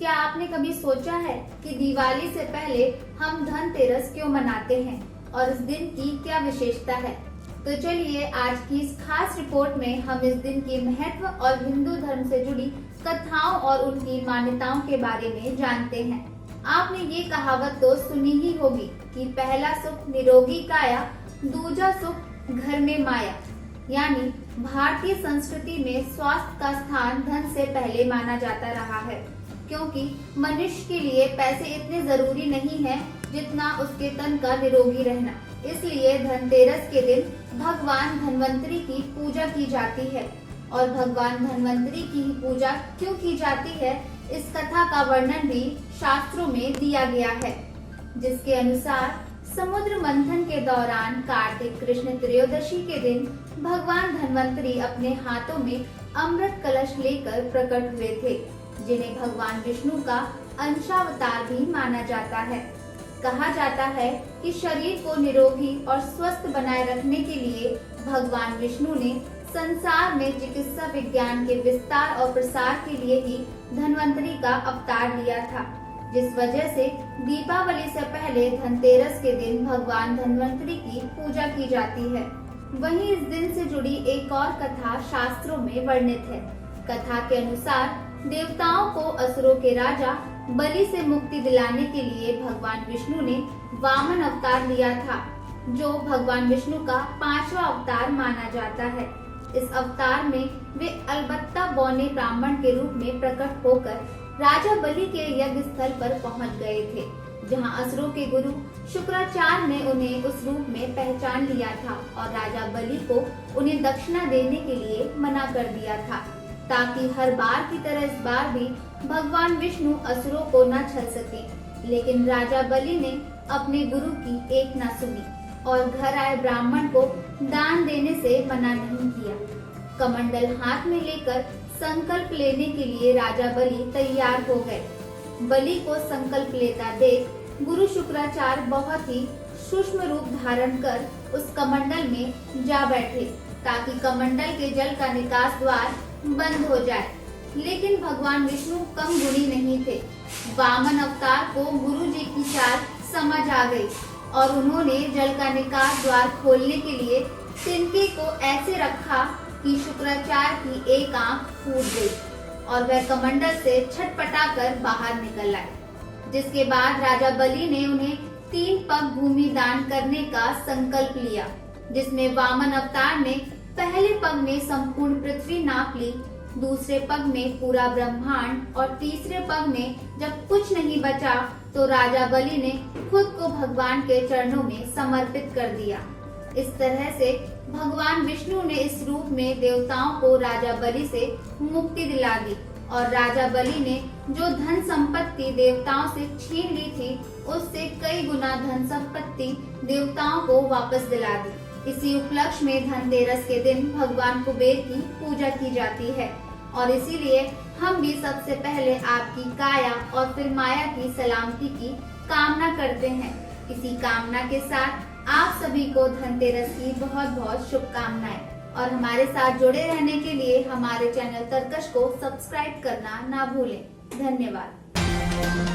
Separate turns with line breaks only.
क्या आपने कभी सोचा है कि दिवाली से पहले हम धनतेरस क्यों मनाते हैं और इस दिन की क्या विशेषता है? तो चलिए आज की इस खास रिपोर्ट में हम इस दिन के महत्व और हिंदू धर्म से जुड़ी कथाओं और उनकी मान्यताओं के बारे में जानते हैं। आपने ये कहावत तो सुनी ही होगी कि पहला सुख निरोगी काया, दूजा सुख घर में माया। यानी भारतीय संस्कृति में स्वास्थ्य का स्थान धन से पहले माना जाता रहा है, क्योंकि मनुष्य के लिए पैसे इतने जरूरी नहीं है जितना उसके तन का निरोगी रहना। इसलिए धनतेरस के दिन भगवान धन्वंतरी की पूजा की जाती है। और भगवान धन्वंतरी की पूजा क्यों की जाती है, इस कथा का वर्णन भी शास्त्रों में दिया गया है, जिसके अनुसार समुद्र मंथन के दौरान कार्तिक कृष्ण त्रयोदशी के दिन भगवान धन्वंतरी अपने हाथों में अमृत कलश लेकर प्रकट हुए थे, जिन्हें भगवान विष्णु का अंशावतार भी माना जाता है। कहा जाता है कि शरीर को निरोगी और स्वस्थ बनाए रखने के लिए भगवान विष्णु ने संसार में चिकित्सा विज्ञान के विस्तार और प्रसार के लिए ही धन्वंतरी का अवतार लिया था, जिस वजह से दीपावली से पहले धनतेरस के दिन भगवान धन्वंतरी की पूजा की जाती है। वहीं इस दिन से जुड़ी एक और कथा शास्त्रों में वर्णित है। कथा के अनुसार देवताओं को असुरों के राजा बलि से मुक्ति दिलाने के लिए भगवान विष्णु ने वामन अवतार लिया था, जो भगवान विष्णु का 5वां अवतार माना जाता है। इस अवतार में वे अलबत्ता बौने ब्राह्मण के रूप में प्रकट होकर राजा बलि के यज्ञ स्थल पर पहुंच गए थे, जहां असुरों के गुरु शुक्राचार्य ने उन्हें उस रूप में पहचान लिया था और राजा बलि को उन्हें दक्षिणा देने के लिए मना कर दिया था, ताकि हर बार की तरह इस बार भी भगवान विष्णु असुरों को न छल सके। लेकिन राजा बलि ने अपने गुरु की एक न सुनी और घर आए ब्राह्मण को दान देने से मना नहीं किया। कमंडल हाथ में लेकर संकल्प लेने के लिए राजा बलि तैयार हो गए। बलि को संकल्प लेता देख गुरु शुक्राचार्य बहुत ही सूक्ष्म रूप धारण कर उस कमंडल में जा बैठे, ताकि कमंडल के जल का निकास द्वार बंद हो जाए। लेकिन भगवान विष्णु कम गुणी नहीं थे। वामन अवतार को गुरु जी की चाल समझ आ गई और उन्होंने जल का निकास द्वार खोलने के लिए तिनके को ऐसे रखा कि शुक्राचार्य की एक आंख फूट गई और वह कमंडल से छटपटाकर बाहर निकल आए। जिसके बाद राजा बलि ने उन्हें 3 पग भूमि दान करने का संकल्प लिया, जिसमें वामन अवतार ने पहले पग में संपूर्ण पृथ्वी नाप ली, दूसरे पग में पूरा ब्रह्मांड और तीसरे पग में जब कुछ नहीं बचा तो राजा बलि ने खुद को भगवान के चरणों में समर्पित कर दिया। इस तरह से भगवान विष्णु ने इस रूप में देवताओं को राजा बलि से मुक्ति दिला दी और राजा बलि ने जो धन संपत्ति देवताओं से छीन ली थी, उससे कई गुना धन संपत्ति देवताओं को वापस दिला दी। इसी उपलक्ष्य में धनतेरस के दिन भगवान कुबेर की पूजा की जाती है और इसीलिए हम भी सबसे पहले आपकी काया और फिर माया की सलामती की कामना करते हैं। इसी कामना के साथ आप सभी को धनतेरस की बहुत बहुत शुभकामनाएं और हमारे साथ जुड़े रहने के लिए हमारे चैनल तरकश को सब्सक्राइब करना ना भूलें। धन्यवाद।